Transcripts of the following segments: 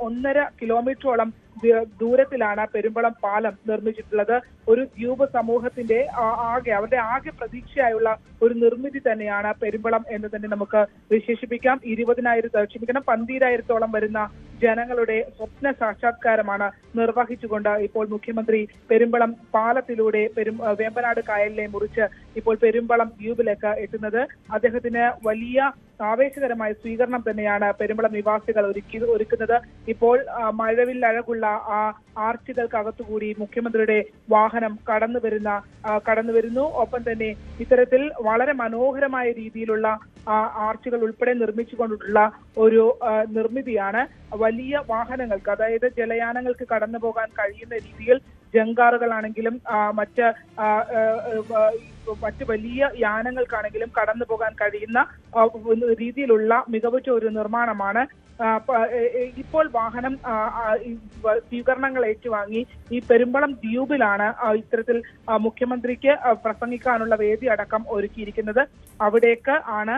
1.5 കിലോമീറ്ററോളം ദൂരത്തിലാണ് പെരുമ്പളം പാലം നിർമ്മിച്ചിട്ടുള്ളത്. ഒരു ദ്വീപ് സമൂഹത്തിന്റെ അവരുടെ ആകെ പ്രതീക്ഷയായുള്ള ഒരു നിർമ്മിതി തന്നെയാണ് പെരുമ്പളം എന്ന് തന്നെ നമുക്ക് വിശേഷിപ്പിക്കാം. 12,000 വരുന്ന ജനങ്ങളുടെ സ്വപ്ന സാക്ഷാത്കാരമാണ് നിർവഹിച്ചുകൊണ്ട് ഇപ്പോൾ മുഖ്യമന്ത്രി പെരുമ്പളം പാലത്തിലൂടെ വേമ്പനാട് കായലിനെ മുറിച്ച് ഇപ്പോൾ പെരുമ്പളം ദ്വീപിലേക്ക് എത്തുന്നത്. അദ്ദേഹത്തിന് വലിയ ആവേശകരമായ സ്വീകരണം തന്നെയാണ് പെരുമ്പളം നിവാസികൾ ഒരുക്കുന്നത്. ഇപ്പോൾ മഴവില്ലഴകുള്ള ആ ആർച്ചുകൾക്കകത്തുകൂടി മുഖ്യമന്ത്രിയുടെ വാഹനം കടന്നു വരുന്നു. ഒപ്പം തന്നെ ഇത്തരത്തിൽ വളരെ മനോഹരമായ രീതിയിലുള്ള ആർച്ചുകൾ ഉൾപ്പെടെ നിർമ്മിച്ചുകൊണ്ടുള്ള ഒരു നിർമ്മിതിയാണ്. വലിയ വാഹനങ്ങൾക്ക്, അതായത് ജലയാനങ്ങൾക്ക് കടന്നു പോകാൻ കഴിയുന്ന രീതിയിൽ ജങ്കാറുകളാണെങ്കിലും മറ്റ് വലിയ യാനങ്ങൾക്കാണെങ്കിലും കടന്നു പോകാൻ കഴിയുന്ന രീതിയിലുള്ള മികവുറ്റ ഒരു നിർമ്മാണമാണ്. ഇപ്പോൾ വാഹനം സ്വീകരണങ്ങൾ ഏറ്റുവാങ്ങി ഈ പെരുമ്പളം ദ്വീപിലാണ് ഇത്തരത്തിൽ മുഖ്യമന്ത്രിക്ക് പ്രസംഗിക്കാനുള്ള വേദി അടക്കം ഒരുക്കിയിരിക്കുന്നത്. അവിടേക്ക് ആണ്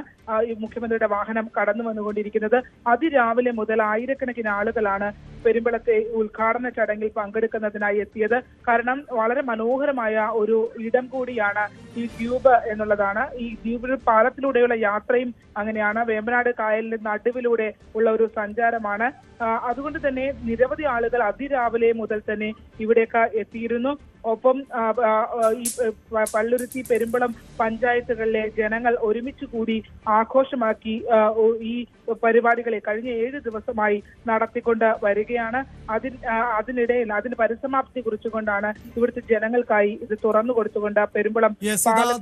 ഈ മുഖ്യമന്ത്രിയുടെ വാഹനം കടന്നു വന്നുകൊണ്ടിരിക്കുന്നത്. അതിരാവിലെ മുതൽ ആയിരക്കണക്കിന് ആളുകളാണ് പെരുമ്പളത്തെ ഉദ്ഘാടന ചടങ്ങിൽ പങ്കെടുക്കുന്നതിനായി എത്തിയത്. കാരണം വളരെ മനോഹരമായ ഒരു ഇടം കൂടിയാണ് ഈ ദ്വീപ് എന്നുള്ളതാണ്. ഈ ദ്വീപിൽ പാലത്തിലൂടെയുള്ള യാത്രയും അങ്ങനെയാണ്. വേമ്പനാട് കായലിന്റെ നടുവിലൂടെ ഉള്ള ഒരു സഞ്ചാരമാണ്. അതുകൊണ്ട് തന്നെ നിരവധി ആളുകൾ അതിരാവിലെ മുതൽ തന്നെ ഇവിടേക്ക് എത്തിയിരുന്നു. ഒപ്പം ഈ പള്ളുരുത്തി പെരുമ്പളം പഞ്ചായത്തുകളിലെ ജനങ്ങൾ ഒരുമിച്ച് കൂടി ആഘോഷമാക്കി ഈ പരിപാടികളെ കഴിഞ്ഞ 7 ദിവസമായി നടത്തിക്കൊണ്ട് വരികയാണ്. അതിനിടയിൽ അതിന് പരിസമാപ്തി കുറിച്ചുകൊണ്ടാണ് ഇവിടുത്തെ ജനങ്ങൾക്കായി ഇത് തുറന്നു കൊടുത്തുകൊണ്ട് പെരുമ്പളം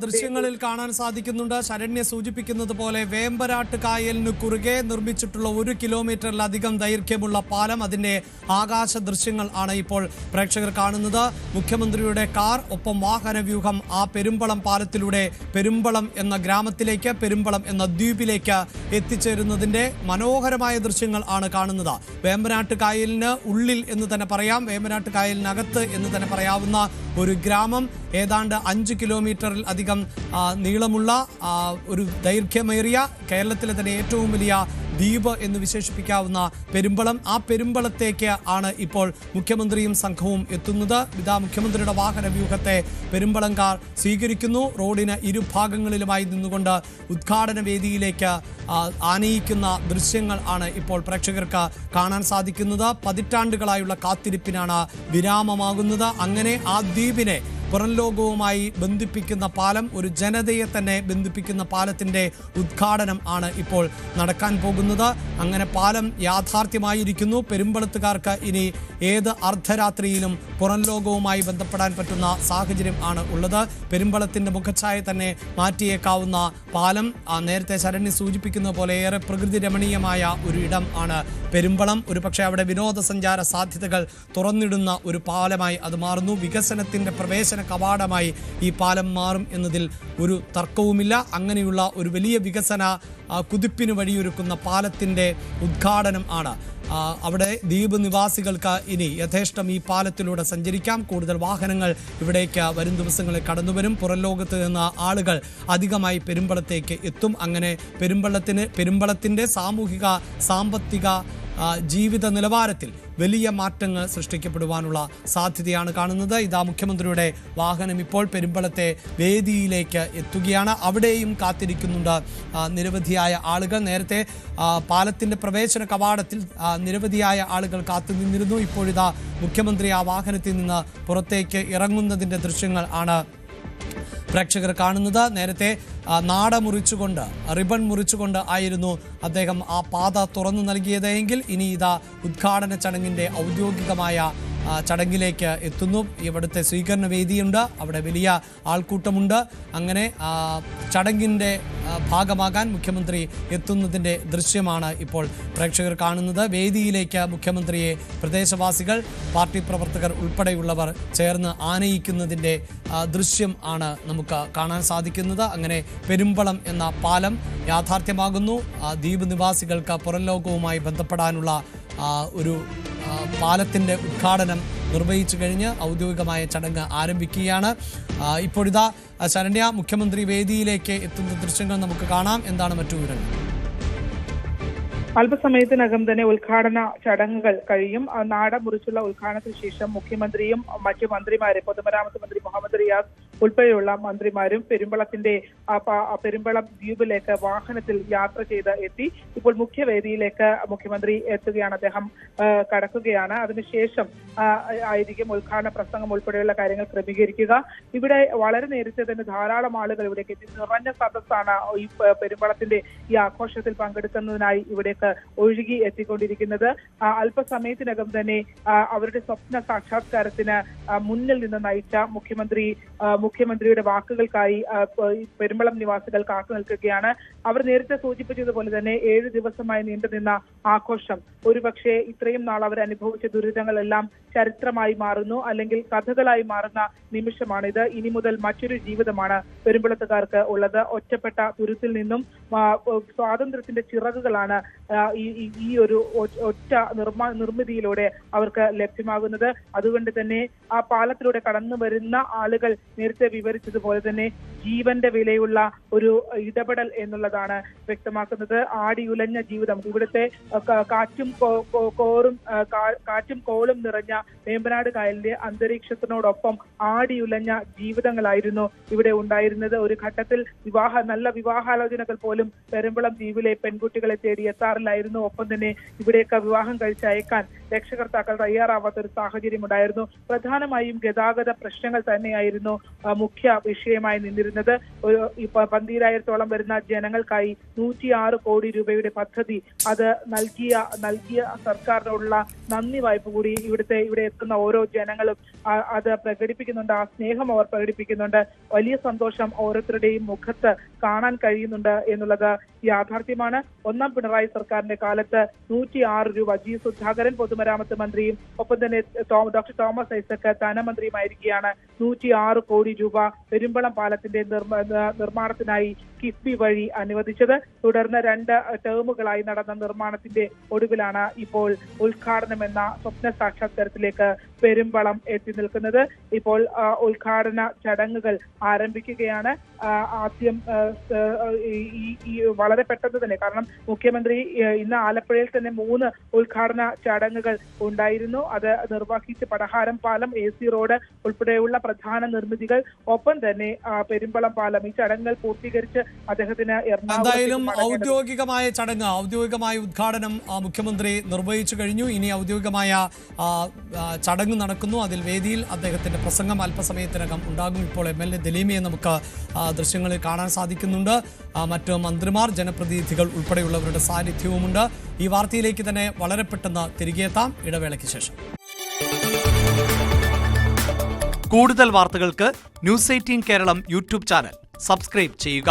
ദൃശ്യങ്ങളിൽ കാണാൻ സാധിക്കുന്നുണ്ട്. ശരണ്യ സൂചിപ്പിക്കുന്നത് പോലെ വേമ്പനാട്ട് കായലിന് കുറുകെ നിർമ്മിച്ചിട്ടുള്ള 1 കിലോമീറ്ററിലധികം ദൈർഘ്യമുള്ള പാലം, അതിന്റെ ആകാശ ദൃശ്യങ്ങൾ ആണ് ഇപ്പോൾ പ്രേക്ഷകർ കാണുന്നത്. മുഖ്യമന്ത്രിയുടെ കാർ ഒപ്പം വാഹന വ്യൂഹം ആ പെരുമ്പളം പാലത്തിലൂടെ പെരുമ്പളം എന്ന ഗ്രാമത്തിലേക്ക്, പെരുമ്പളം എന്ന ദ്വീപിലേക്ക് എത്തിച്ചേരുന്നതിന്റെ മനോഹരമായ ദൃശ്യങ്ങൾ ആണ് കാണുന്നത്. വേമ്പനാട്ട് കായലിന് ഉള്ളിൽ എന്ന് തന്നെ പറയാം, വേമ്പനാട്ട് കായലിനകത്ത് എന്ന് തന്നെ പറയാവുന്ന ഒരു ഗ്രാമം, ഏതാണ്ട് 5 കിലോമീറ്ററിൽ അധികം നീളമുള്ള ഒരു ദൈർഘ്യമേറിയ കേരളത്തിലെ തന്നെ ഏറ്റവും വലിയ ദ്വീപ് എന്ന് വിശേഷിപ്പിക്കാവുന്ന പെരുമ്പളം. ആ പെരുമ്പളത്തേക്ക് ആണ് ഇപ്പോൾ മുഖ്യമന്ത്രിയും സംഘവും എത്തുന്നത്. ഇതാ മുഖ്യമന്ത്രിയുടെ വാഹന വ്യൂഹത്തെ പെരുമ്പളംകാർ സ്വീകരിക്കുന്നു. റോഡിന് ഇരുഭാഗങ്ങളിലുമായി നിന്നുകൊണ്ട് ഉദ്ഘാടന വേദിയിലേക്ക് ആനയിക്കുന്ന ദൃശ്യങ്ങൾ ആണ് ഇപ്പോൾ പ്രേക്ഷകർക്ക് കാണാൻ സാധിക്കുന്നത്. പതിറ്റാണ്ടുകളായുള്ള കാത്തിരിപ്പിനാണ് വിരാമമാകുന്നത്. അങ്ങനെ ആ ദ്വീപിനെ പുറം ലോകവുമായി ബന്ധിപ്പിക്കുന്ന പാലം, ഒരു ജനതയെ തന്നെ ബന്ധിപ്പിക്കുന്ന പാലത്തിന്റെ ഉദ്ഘാടനം ആണ് ഇപ്പോൾ നടക്കാൻ പോകുന്നത്. അങ്ങനെ പാലം യാഥാർത്ഥ്യമായിരിക്കുന്നു. പെരുമ്പളത്തുകാർക്ക് ഇനി ഏത് അർദ്ധരാത്രിയിലും പുറം ലോകവുമായി ബന്ധപ്പെടാൻ പറ്റുന്ന സാഹചര്യം ആണ് ഉള്ളത്. പെരുമ്പളത്തിന്റെ മുഖച്ഛായ തന്നെ മാറ്റിയേക്കാവുന്ന പാലം, നേരത്തെ ശരണ്യ സൂചിപ്പിക്കുന്ന പോലെ ഏറെ പ്രകൃതി രമണീയമായ ഒരു ഇടം ആണ് പെരുമ്പളം. ഒരുപക്ഷെ അവിടെ വിനോദസഞ്ചാര സാധ്യതകൾ തുറന്നിടുന്ന ഒരു പാലമായി അത് മാറുന്നു. വികസനത്തിന്റെ പ്രവേശന കവാടമായി ഈ പാലം മാറും എന്നതിൽ ഒരു തർക്കവുമില്ല. അങ്ങനെയുള്ള ഒരു വലിയ വികസന കുതിപ്പിന് വഴിയൊരുക്കുന്ന പാലത്തിന്റെ ഉദ്ഘാടനം ആണ്. അവിടെ ദ്വീപ് നിവാസികൾക്ക് ഇനി യഥേഷ്ടം ഈ പാലത്തിലൂടെ സഞ്ചരിക്കാം. കൂടുതൽ വാഹനങ്ങൾ ഇവിടേക്ക് വരും ദിവസങ്ങളിൽ കടന്നുവരും. പുറം ലോകത്ത് നിന്ന് ആളുകൾ അധികമായി പെരുമ്പളത്തേക്ക് എത്തും. അങ്ങനെ പെരുമ്പളത്തിന്റെ സാമൂഹിക സാമ്പത്തിക ജീവിത നിലവാരത്തിൽ വലിയ മാറ്റങ്ങൾ സൃഷ്ടിക്കപ്പെടുവാനുള്ള സാധ്യതയാണ് കാണുന്നത്. ഇതാ മുഖ്യമന്ത്രിയുടെ വാഹനം ഇപ്പോൾ പെരുമ്പളത്തെ വേദിയിലേക്ക് എത്തുകയാണ്. അവിടെയും കാത്തിരിക്കുന്നുണ്ട് നിരവധിയായ ആളുകൾ. നേരത്തെ പാലത്തിൻ്റെ പ്രവേശന കവാടത്തിൽ നിരവധിയായ ആളുകൾ കാത്തുനിന്നിരുന്നു. ഇപ്പോഴിതാ മുഖ്യമന്ത്രി ആ വാഹനത്തിൽ നിന്ന് പുറത്തേക്ക് ഇറങ്ങുന്നതിൻ്റെ ദൃശ്യങ്ങൾ ആണ് പ്രേക്ഷകർ കാണുന്നത്. നേരത്തെ നാട മുറിച്ചുകൊണ്ട്, റിബൺ മുറിച്ചുകൊണ്ട് ആയിരുന്നു അദ്ദേഹം ആ പാത തുറന്നു നൽകിയതെങ്കിൽ ഇനി ഇതാ ഉദ്ഘാടന ചടങ്ങിൻ്റെ ഔദ്യോഗികമായ ചടങ്ങിലേക്ക് എത്തുന്നു. ഇവിടുത്തെ സ്വീകരണ വേദിയുണ്ട്, അവിടെ വലിയ ആൾക്കൂട്ടമുണ്ട്. അങ്ങനെ ചടങ്ങിൻ്റെ ഭാഗമാകാൻ മുഖ്യമന്ത്രി എത്തുന്നതിൻ്റെ ദൃശ്യമാണ് ഇപ്പോൾ പ്രേക്ഷകർ കാണുന്നത്. വേദിയിലേക്ക് മുഖ്യമന്ത്രിയെ പ്രദേശവാസികൾ, പാർട്ടി പ്രവർത്തകർ ഉൾപ്പെടെയുള്ളവർ ചേർന്ന് ആനയിക്കുന്നതിൻ്റെ ദൃശ്യം ആണ് നമുക്ക് കാണാൻ സാധിക്കുന്നത്. അങ്ങനെ പെരുമ്പളം എന്ന പാലം യാഥാർത്ഥ്യമാകുന്നു. ദ്വീപ് നിവാസികൾക്ക് പുറം ലോകവുമായി ബന്ധപ്പെടാനുള്ള ഒരു പാലത്തിൻ്റെ ഉദ്ഘാടനം നിർവഹിച്ചു കഴിഞ്ഞ് ഔദ്യോഗികമായ ചടങ്ങ് ആരംഭിക്കുകയാണ്. ഇപ്പോഴിതാ ശരണ്യ, മുഖ്യമന്ത്രി വേദിയിലേക്ക് എത്തുന്ന ദൃശ്യങ്ങൾ നമുക്ക് കാണാം. എന്താണ് മറ്റു വിവരങ്ങൾ? അല്പസമയത്തിനകം തന്നെ ഉദ്ഘാടന ചടങ്ങുകൾ കഴിയും. നാട മുറിച്ചുള്ള ഉദ്ഘാടനത്തിന് ശേഷം മുഖ്യമന്ത്രിയും മറ്റു മന്ത്രിമാരും പൊതുമരാമത്ത് മന്ത്രി മുഹമ്മദ് റിയാസ് ഉൾപ്പെടെയുള്ള മന്ത്രിമാരും പെരുമ്പളം ദ്വീപിലേക്ക് വാഹനത്തിൽ യാത്ര ചെയ്ത് എത്തി. ഇപ്പോൾ മുഖ്യവേദിയിലേക്ക് മുഖ്യമന്ത്രി എത്തുകയാണ്, അദ്ദേഹം കടക്കുകയാണ്. അതിനുശേഷം ആയിരിക്കും ഉദ്ഘാടന പ്രസംഗം ഉൾപ്പെടെയുള്ള കാര്യങ്ങൾ ക്രമീകരിക്കുക. ഇവിടെ വളരെ നേരത്തെ തന്നെ ധാരാളം ആളുകൾ ഇവിടേക്ക് എത്തി. നിറഞ്ഞ സദസ്സാണ് ഈ പെരുമ്പളത്തിന്റെ ഈ ആഘോഷത്തിൽ പങ്കെടുക്കുന്നതിനായി ഇവിടേക്ക് ഒഴുകി എത്തിക്കൊണ്ടിരിക്കുന്നത്. അല്പസമയത്തിനകം തന്നെ അവരുടെ സ്വപ്ന സാക്ഷാത്കാരത്തിന് മുന്നിൽ നിന്ന് നയിച്ച മുഖ്യമന്ത്രിയുടെ വാക്കുകൾക്കായി പെരുമ്പളം നിവാസികൾ കാത്തു നിൽക്കുകയാണ്. അവർ നേരത്തെ സൂചിപ്പിച്ചതുപോലെ തന്നെ 7 ദിവസമായി നീണ്ടുനിന്ന ആഘോഷം ഒരുപക്ഷെ ഇത്രയും നാൾ അവർ അനുഭവിച്ച ദുരിതങ്ങളെല്ലാം ചരിത്രമായി മാറുന്നു, അല്ലെങ്കിൽ കഥകളായി മാറുന്ന നിമിഷമാണിത്. ഇനി മുതൽ മറ്റൊരു ജീവിതമാണ് പെരുമ്പളത്തുകാർക്ക് ഉള്ളത്. ഒറ്റപ്പെട്ട തുരുത്തിൽ നിന്നും സ്വാതന്ത്ര്യത്തിന്റെ ചിറകുകളാണ് ഈ ഒരു ഒറ്റ നിർമ്മിതിയിലൂടെ അവർക്ക് ലഭ്യമാകുന്നത്. അതുകൊണ്ട് തന്നെ ആ പാലത്തിലൂടെ കടന്നു വരുന്ന ആളുകൾ നേരത്തെ വിവരിച്ചതുപോലെ തന്നെ ജീവന്റെ വിലയുള്ള ഒരു ഇടപെടൽ എന്നുള്ളതാണ് വ്യക്തമാക്കുന്നത്. ആടിയുലഞ്ഞ ജീവിതം, ഇവിടുത്തെ കാറ്റും കോളും നിറഞ്ഞ വേമ്പനാട് കായലിന്റെ അന്തരീക്ഷത്തിനോടൊപ്പം ആടിയുലഞ്ഞ ജീവിതങ്ങളായിരുന്നു ഇവിടെ ഉണ്ടായിരുന്നത്. ഒരു ഘട്ടത്തിൽ നല്ല വിവാഹാലോചനകൾ പോലും പെരുമ്പളം ദ്വീപിലെ പെൺകുട്ടികളെ തേടി എത്താറില്ലായിരുന്നു. ഒപ്പം തന്നെ ഇവിടേക്ക് വിവാഹം കഴിച്ചയക്കാൻ രക്ഷകർത്താക്കൾ തയ്യാറാവാത്ത ഒരു സാഹചര്യം ഉണ്ടായിരുന്നു. പ്രധാനമായും ഗതാഗത പ്രശ്നങ്ങൾ തന്നെയായിരുന്നു മുഖ്യ വിഷയമായി നിന്നിരുന്നത്. ഒരു 12,000-ഓളം വരുന്ന ജനങ്ങൾക്കായി 106 കോടി രൂപയുടെ പദ്ധതി അത് നൽകിയ സർക്കാരിനോടുള്ള നന്ദി വായ്പ കൂടി ഇവിടെ എത്തുന്ന ഓരോ ജനങ്ങളും അത് പ്രകടിപ്പിക്കുന്നുണ്ട്. ആ സ്നേഹം അവർ പ്രകടിപ്പിക്കുന്നുണ്ട്. വലിയ സന്തോഷം ഓരോരുത്തരുടെയും മുഖത്ത് കാണാൻ കഴിയുന്നുണ്ട് എന്നുള്ളത് യാഥാർത്ഥ്യമാണ്. ഒന്നാം പിണറായി സർക്കാരിന്റെ കാലത്ത് 106 രൂപ ജി സുധാകരൻ പൊതുമരാമത്ത് മന്ത്രിയും ഒപ്പം തന്നെ ഡോക്ടർ തോമസ് ഐസക് ധനമന്ത്രിയുമായിരിക്കുകയാണ് 106 കോടി രൂപ പെരുമ്പളം പാലത്തിന്റെ നിർമ്മാണത്തിനായി കിഫ്ബി വഴി അനുവദിച്ചത്. തുടർന്ന് 2 ടേമുകളായി നടന്ന നിർമ്മാണത്തിന്റെ ഒടുവിലാണ് ഇപ്പോൾ ഉദ്ഘാടനം എന്ന സ്വപ്ന സാക്ഷാത്കാരത്തിലേക്ക് പെരുമ്പളം എത്തി നിൽക്കുന്നത്. ഇപ്പോൾ ഉദ്ഘാടന ചടങ്ങുകൾ ആരംഭിക്കുകയാണ്. ആദ്യം ഈ വളരെ പെട്ടെന്ന് തന്നെ, കാരണം മുഖ്യമന്ത്രി ഇന്ന് ആലപ്പുഴയിൽ തന്നെ 3 ഉദ്ഘാടന ചടങ്ങുകൾ ഉണ്ടായിരുന്നു. അത് നിർവഹിച്ച് പടഹാരം പാലം, AC റോഡ് ഉൾപ്പെടെയുള്ള പ്രധാന നിർമ്മിതികൾ, ഒപ്പം തന്നെ പെരുമ്പളം പാലം, ഈ ചടങ്ങുകൾ പൂർത്തീകരിച്ച് അദ്ദേഹത്തിന് എന്തായാലും ഔദ്യോഗികമായ ഉദ്ഘാടനം മുഖ്യമന്ത്രി നിർവഹിച്ചു കഴിഞ്ഞു. ഇനി ഔദ്യോഗികമായ ചടങ്ങ് നടക്കുന്നു. അതിൽ വേദിയിൽ അദ്ദേഹത്തിന്റെ പ്രസംഗം അല്പസമയത്തിനകം ഉണ്ടാകും. ഇപ്പോൾ MLA ദലീമിയെ നമുക്ക് ദൃശ്യങ്ങളിൽ കാണാൻ സാധിക്കുന്നുണ്ട്. മറ്റ് മന്ത്രിമാർ, ജനപ്രതിനിധികൾ ഉൾപ്പെടെയുള്ളവരുടെ സാന്നിധ്യവുമുണ്ട്. ഈ വാർത്തയിലേക്ക് തന്നെ വളരെ പെട്ടെന്ന് തിരികെ എത്താം ഇടവേളയ്ക്ക് ശേഷം. കൂടുതൽ വാർത്തകൾക്ക് News 18 Keralam YouTube channel subscribe ചെയ്യുക.